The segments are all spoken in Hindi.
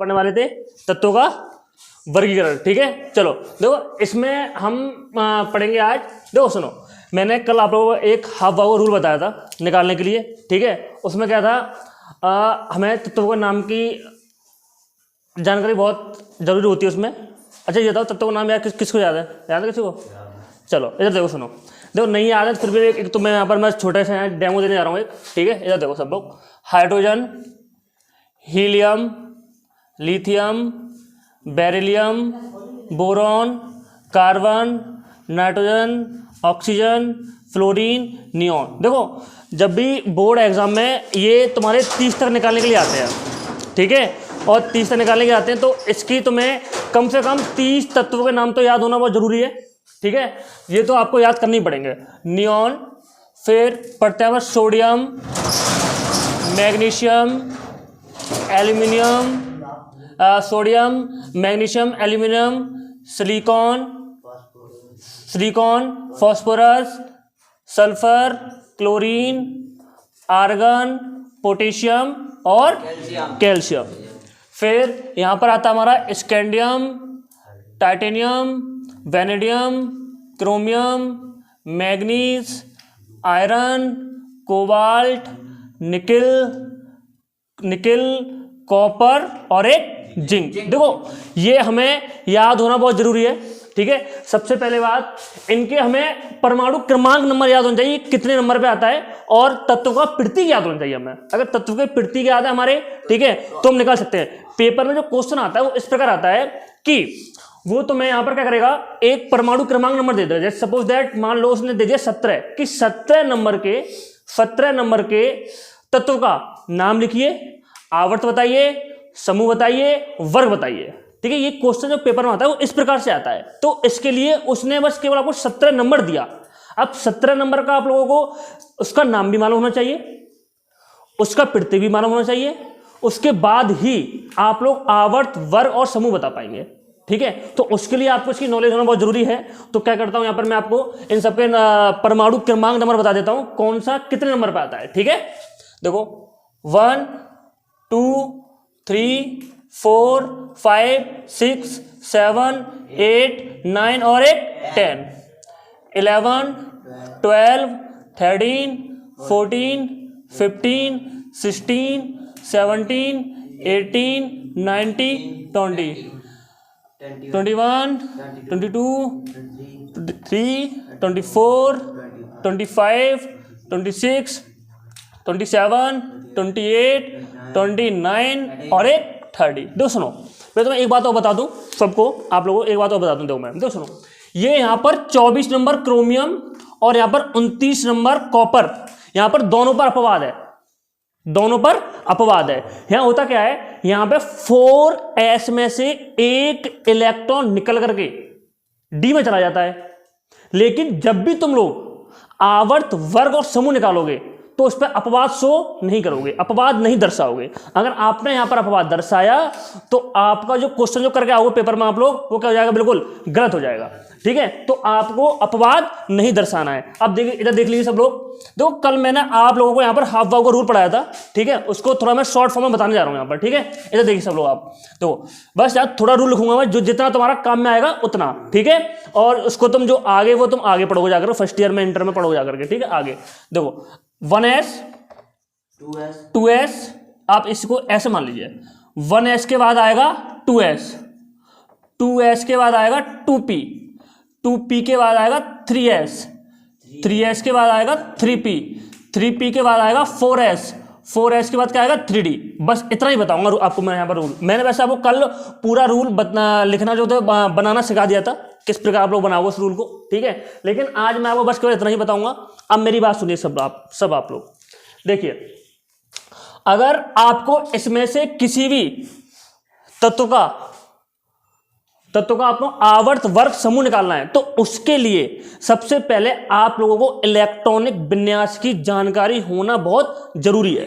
पढ़ने वाले थे तत्वों का वर्गीकरण। ठीक है, चलो देखो इसमें हम पढ़ेंगे आज। देखो सुनो, मैंने कल आप लोगों को एक हाफ वाव रूल बताया था निकालने के लिए। ठीक है, उसमें क्या था, हमें तत्वों के नाम की जानकारी बहुत जरूरी होती है उसमें। अच्छा ये बताओ तत्वों का नाम याद किसको याद है? याद है किसी को? चलो इधर देखो, सुनो देखो, नहीं याद है फिर भी एक तो मैं यहाँ पर मैं छोटे से डेमो देने जा रहा हूँ एक। ठीक है, इधर देखो सब लोग, hydrogen, helium, lithium, beryllium, boron, carbon, nitrogen, oxygen, fluorine, neon. देखो जब भी बोर्ड एग्जाम में ये तुम्हारे 30 तक निकालने के लिए आते हैं। ठीक है, और 30 तक निकालने के लिए आते हैं तो इसकी तुम्हें कम से कम 30 तत्वों के नाम तो याद होना बहुत जरूरी है। ठीक है, ये तो आपको याद करनी पड़ेंगे। नियॉन, फिर पढ़ते हैं sodium, magnesium, aluminium, sodium, magnesium, aluminium, silicon, phosphorus, sulphur, chlorine, argon, potassium और कैल्शियम। फिर यहाँ पर आता हमारा scandium, titanium, vanadium, chromium, manganese, iron, cobalt, nickel, copper और एक जिंक। देखो ये हमें याद होना बहुत जरूरी है। ठीक है, सबसे पहले बात, इनके हमें परमाणु क्रमांक नंबर याद होना चाहिए, कितने नंबर पे आता है, और तत्व का प्रतीक याद होना चाहिए हमें। अगर तत्व के प्रतीक याद है हमारे, ठीक है, तो हम निकाल सकते हैं। पेपर में जो क्वेश्चन आता है वो इस प्रकार आता है कि वो तुम्हें यहाँ पर क्या करेगा, एक परमाणु क्रमांक नंबर दे देगा। जैसे सपोज दैट मान लो उसने दे दिया 17 कि 17 नंबर के तत्व का नाम लिखिए, आवर्त बताइए, समूह बताइए, वर्ग बताइए। ठीक है, ये क्वेश्चन जो पेपर में आता है वो इस प्रकार से आता है। तो इसके लिए उसने बस केवल आपको 17 नंबर दिया। अब 17 नंबर का आप लोगों को उसका नाम भी मालूम होना चाहिए, उसका प्रतीक भी मालूम होना चाहिए, उसके बाद ही आप लोग आवर्त, वर्ग और समूह बता पाएंगे। ठीक है, तो उसके लिए आपको इसकी नॉलेज होना बहुत जरूरी है। तो क्या करता हूं, यहाँ पर मैं आपको इन सबके परमाणु क्रमांक नंबर बता देता हूं, कौन सा कितने नंबर पर आता है। ठीक है, देखो 1 2 3 4 5 6 7 8 9 और एक 10 11 12 13 14 15 16 17 18 19 20 21 22 23 24 25 26 27 28 29 और एक 30। देखो सुनो, मैं तुम्हें एक बात और बता दूं, सबको आप लोगों को एक बात और बता दूं। देखो मैं, देखो सुनो, ये यहाँ पर 24 नंबर क्रोमियम और यहाँ पर 29 नंबर कॉपर, यहाँ पर दोनों पर अपवाद है, दोनों पर अपवाद है। यहाँ होता क्या है, यहाँ पे 4s में से एक इलेक्ट्रॉन निकल करके d में चला जाता है। लेकिन जब भी तुम लोग आवर्त, वर्ग और समूह निकालोगे तो उस पर अपवाद शो नहीं करोगे, अपवाद नहीं दर्शाओगे। अगर आपने यहां पर अपवाद दर्शाया तो आपका जो क्वेश्चन जो करके आओगे पेपर में आप लोग, वो क्या हो जाएगा, बिल्कुल गलत हो जाएगा। ठीक है, तो आपको अपवाद नहीं दर्शाना है। अब देखिए, इधर देख लीजिए सब लोग। देखो कल मैंने आप लोगों को यहाँ पर हाफ वाव का रूल पढ़ाया था। ठीक है, उसको थोड़ा मैं शॉर्ट फॉर्म में बताने जा रहा हूँ यहाँ पर। ठीक है, इधर देखिए सब लोग आप, तो बस यार थोड़ा रूल लिखूंगा मैं, जो जितना तुम्हारा काम में आएगा उतना। ठीक है, और उसको तुम जो आगे वो तुम आगे पढ़ोगे जाकर, फर्स्ट ईयर में, इंटर में पढ़ोगे जाकर के। ठीक है, आगे देखो 1s 2s, आप इसको ऐसे मान लीजिए, 1s के बाद आएगा 2s, 2s के बाद आएगा 2p, 2p के बाद आएगा 3s, 3s के बाद आएगा 3p, 3p के बाद आएगा 4s, 4s के बाद क्या आएगा 3d। बस इतना ही बताऊंगा आपको मैं यहाँ पर रूल। मैंने वैसे आपको कल पूरा रूल लिखना जो था बनाना सिखा दिया था, किस प्रकार आप लोग बनाओगे उस रूल को। ठीक है, लेकिन आज मैं आपको बस केवल इतना ही बताऊंगा। अब मेरी बात सुनिए सब आप लोग, देखिए, अगर आपको इसमें से किसी भी तत्व का आपको आवर्त, वर्ग, समूह निकालना है तो उसके लिए सबसे पहले आप लोगों को इलेक्ट्रॉनिक विन्यास की जानकारी होना बहुत जरूरी है।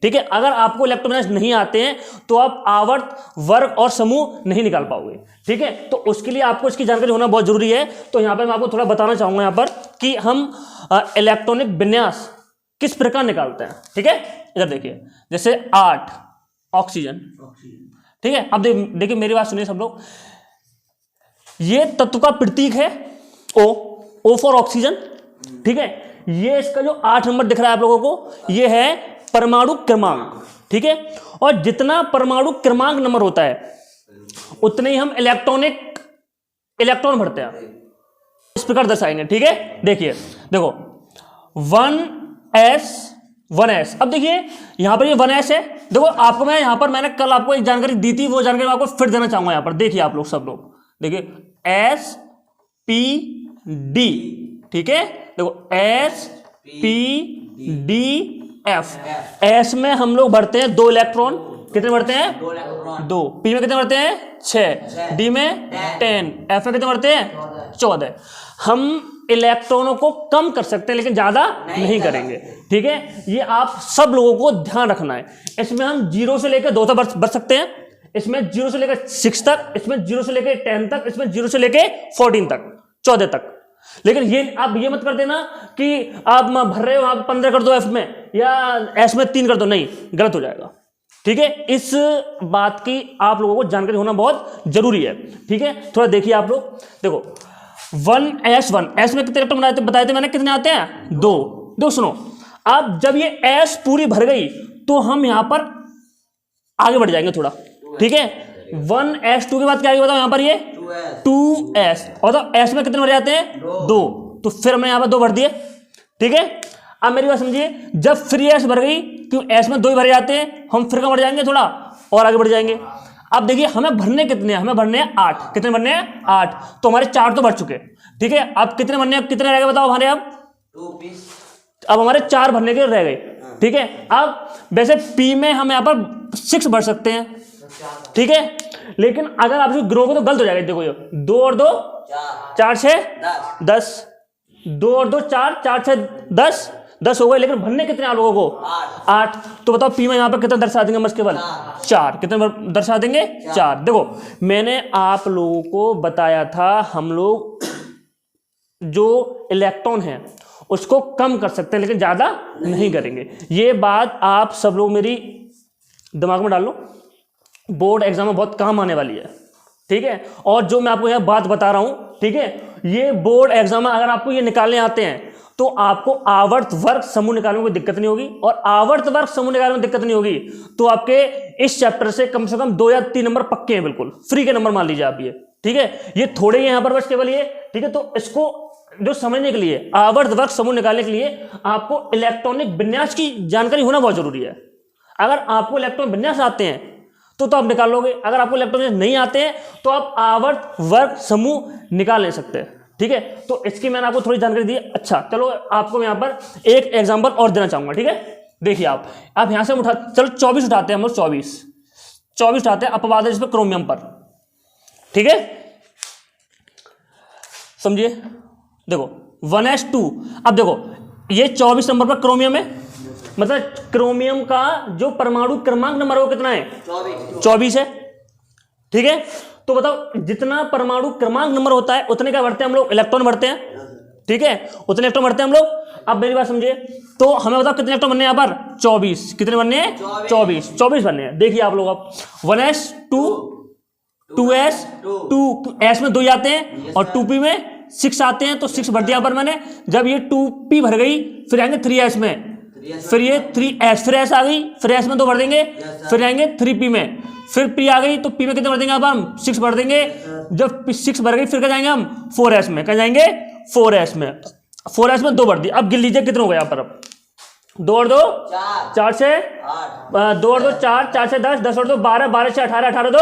ठीक है, अगर आपको इलेक्ट्रॉनिक विन्यास नहीं आते हैं तो आप आवर्त, वर्ग और समूह नहीं निकाल पाओगे। ठीक है, तो उसके लिए आपको इसकी जानकारी होना बहुत जरूरी है। तो यहां पर मैं आपको थोड़ा बताना चाहूंगा यहाँ पर कि हम इलेक्ट्रॉनिक विन्यास किस प्रकार निकालते हैं। ठीक है, इधर देखिए, जैसे 8 ऑक्सीजन, ठीक है। अब देखिए मेरी बात सुनिए सब लोग, ये तत्व का प्रतीक है O फॉर ऑक्सीजन, ठीक है। ये इसका जो 8 नंबर दिख रहा है आप लोगों को, ये है परमाणु क्रमांक, ठीक है। और जितना परमाणु क्रमांक नंबर होता है उतने ही हम इलेक्ट्रॉन भरते हैं, इस प्रकार दर्शाएंगे, ठीक है। देखिए देखो 1s। अब देखिए यहां पर ये 1s है। देखो आपको मैं यहां पर मैंने कल आपको एक जानकारी दी थी, वो जानकारी मैं आपको फिर देना चाहूंगा। यहां पर देखिए आप लोग सब लोग देखिए SPD, ठीक है। देखो SPDF, S में हम लोग भरते हैं 2 इलेक्ट्रॉन, कितने भरते हैं 2, P में कितने भरते हैं 6, D में 10, F में कितने भरते हैं 14। हम इलेक्ट्रॉनों को कम कर सकते हैं लेकिन ज्यादा नहीं करेंगे, ठीक है। ये आप सब लोगों को ध्यान रखना है। इसमें हम 0 से लेकर 2 तक बढ़ सकते हैं, इसमें 0 से लेकर 6 तक, इसमें 0 से लेकर 10 तक, इसमें 0 से लेकर 14 तक, 14 तक। लेकिन ये आप ये मत कर देना कि आप भर रहे हो आप 15 कर दो F में या S में 3 कर दो, नहीं, गलत हो जाएगा, ठीक है। इस बात की आप लोगों को जानकारी होना बहुत जरूरी है, ठीक है। थोड़ा देखिए आप लोग, देखो 1s में कितने इलेक्ट्रॉन बताए थे मैंने, कितने आते हैं 2। देखो सुनो, अब जब ये S पूरी भर गई तो हम यहां पर आगे बढ़ जाएंगे थोड़ा, ठीक है। 1s2 के बाद क्या आगे बताओ, यहां पर ये 2s, और तो S में कितने भर जाते हैं 2, तो फिर हमने यहां पर 2 भर दिए, ठीक है। अब मेरी बात समझिए, जब फ्री S भर गई, क्यों S में 2 ही भरे जाते हैं, हम फिर कहां बढ़ जाएंगे, थोड़ा और आगे बढ़ जाएंगे। अब देखिए हमें भरने कितने हैं, हमें भरने हैं 8, कितने भरने हैं 8, तो हमारे 4 तो भर चुके, ठीक है। अब कितने भरने, कितने रह गए बताओ हमारे, अब हमारे 4 भरने के रह गए, ठीक है। अब वैसे P में हम यहाँ पर 6 भर सकते हैं, ठीक है। लेकिन अगर आप इसको गिरोगे तो गलत हो जाएगा। देखो ये 2 और 2 4 6 10, 2 और 2 4, 4 6 10 हो गए, लेकिन भरने कितने आप लोगों को 8। तो बताओ P में यहाँ पर कितना दर्शा देंगे, बस केवल 4, कितने दर्शा देंगे 4। देखो मैंने आप लोगों को बताया था, हम लोग जो इलेक्ट्रॉन है उसको कम कर सकते हैं लेकिन ज्यादा नहीं करेंगे। ये बात आप सब लोग मेरी दिमाग में डाल लो, बोर्ड एग्जाम में बहुत काम आने वाली है, ठीक है। और जो मैं आपको यह बात बता रहा हूं, ठीक है, ये बोर्ड एग्जाम में अगर आपको ये निकालने आते हैं तो आपको आवर्त वर्ग समूह निकालने में कोई दिक्कत नहीं होगी, और आवर्त वर्ग समूह निकालने में दिक्कत नहीं होगी तो आपके इस चैप्टर से कम 2 या 3 नंबर पक्के हैं, बिल्कुल फ्री के नंबर मान लीजिए आप ये, ठीक है। ये थोड़े ही यहाँ पर बस केवल ये, ठीक है। तो इसको जो समझने के लिए, आवर्त वर्ग समूह निकालने के लिए आपको इलेक्ट्रॉनिक विन्यास की जानकारी होना बहुत जरूरी है। अगर आपको इलेक्ट्रॉन विन्यास आते हैं तो आप निकाल लोगे, अगर आपको इलेक्ट्रॉन विन्यास नहीं आते हैं तो आप आवर्त वर्ग समूह निकाल नहीं सकते, ठीक है। तो इसकी मैंने आपको थोड़ी जानकारी दी। अच्छा चलो आपको यहाँ पर एक एग्जाम्पल और देना चाहूंगा, ठीक है। देखिए आप यहां से उठा, चलो 24 उठाते हैं हम लोग, 24 उठाते हैं, अपवाद है जिसमें क्रोमियम पर, ठीक है। समझिए, देखो 1s2, अब देखो ये 24 नंबर पर क्रोमियम है, मतलब क्रोमियम का जो परमाणु क्रमांक नंबर वो कितना है 24 है, ठीक है। तो बताओ जितना परमाणु क्रमांक नंबर होता है उतने का भरते हैं हम लोग, इलेक्ट्रॉन भरते हैं, ठीक है, उतने इलेक्ट्रॉन भरते हैं हम लोग। अब मेरी बात समझिए, तो हमें बताओ कितने इलेक्ट्रॉन बनने हैं यहाँ पर 24, कितने बनने हैं 24 बनने हैं। देखिए आप लोग, अब 1s2 2s 2s में 2 आते हैं और 2p में 6 आते हैं, तो 6 भर दिया पर मैंने। जब ये 2p भर गई फिर आएंगे 3s में, फिर ये 3s, फिर s आ गई, फिर s में 2 भर देंगे, फिर आएंगे 3p में, फिर p आ गई तो p में कितने भर देंगे, अब हम 6 भर देंगे। जब 6 भर गई फिर क्या जाएंगे हम 4s में, क्या जाएंगे 4s में, 4s में 2 भर दी। अब गिन लीजिए कितने हो गए यहाँ पर, अब 2 और 2 4 से 2 और 2 4, 4 से 10, 10 और 2 12, 12 से 18, 18 2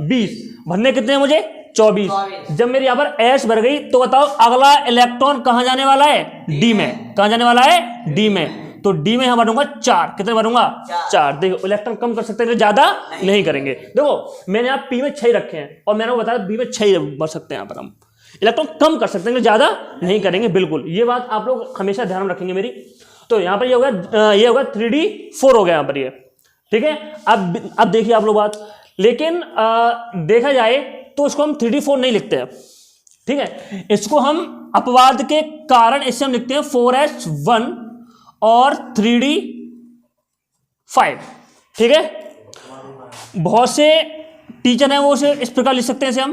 20, भरने कितने हैं मुझे 24। जब मेरी यहाँ पर s भर गई तो बताओ अगला इलेक्ट्रॉन कहाँ जाने वाला है, d में, कहाँ जाने वाला है d में, तो d में यहां भरूंगा 4, कितने भरूंगा 4। देखो इलेक्ट्रॉन कम कर सकते हैं, ज्यादा नहीं करेंगे। देखो मैंने आप p में 6 रखे हैं और मैंने बताया b में 6 भर सकते हैं, यहाँ पर हम इलेक्ट्रॉन कम कर सकते हैं ज्यादा नहीं करेंगे, बिल्कुल ये बात आप लोग हमेशा ध्यान में रखेंगे मेरी। तो यहाँ पर ये होगा 3d4 हो गया यहाँ पर ये, ठीक है। अब देखिए आप लोग बात, लेकिन देखा जाए तो इसको हम 3d4 नहीं लिखते हैं, ठीक है। इसको हम अपवाद के कारण इससे हम लिखते हैं 4s1 और 3d5, ठीक है। बहुत से टीचर है वो उसे इस प्रकार लिख सकते हैं, इसे हम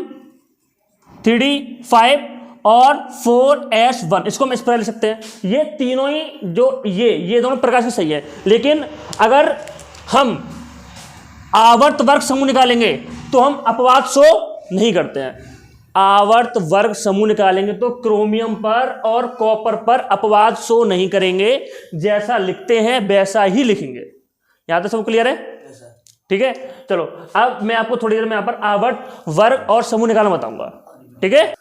3d5 और 4s1, इसको हम इस प्रकार लिख सकते हैं। ये तीनों ही जो ये दोनों प्रकार से सही है। लेकिन अगर हम आवर्त वर्ग समूह निकालेंगे तो हम अपवाद शो नहीं करते हैं। आवर्त वर्ग समूह निकालेंगे तो क्रोमियम पर और कॉपर पर अपवाद शो नहीं करेंगे, जैसा लिखते हैं वैसा ही लिखेंगे। यहां तक सब क्लियर है? ठीक है, चलो अब मैं आपको थोड़ी देर में यहां पर आवर्त वर्ग और समूह निकालना बताऊंगा। ठीक है।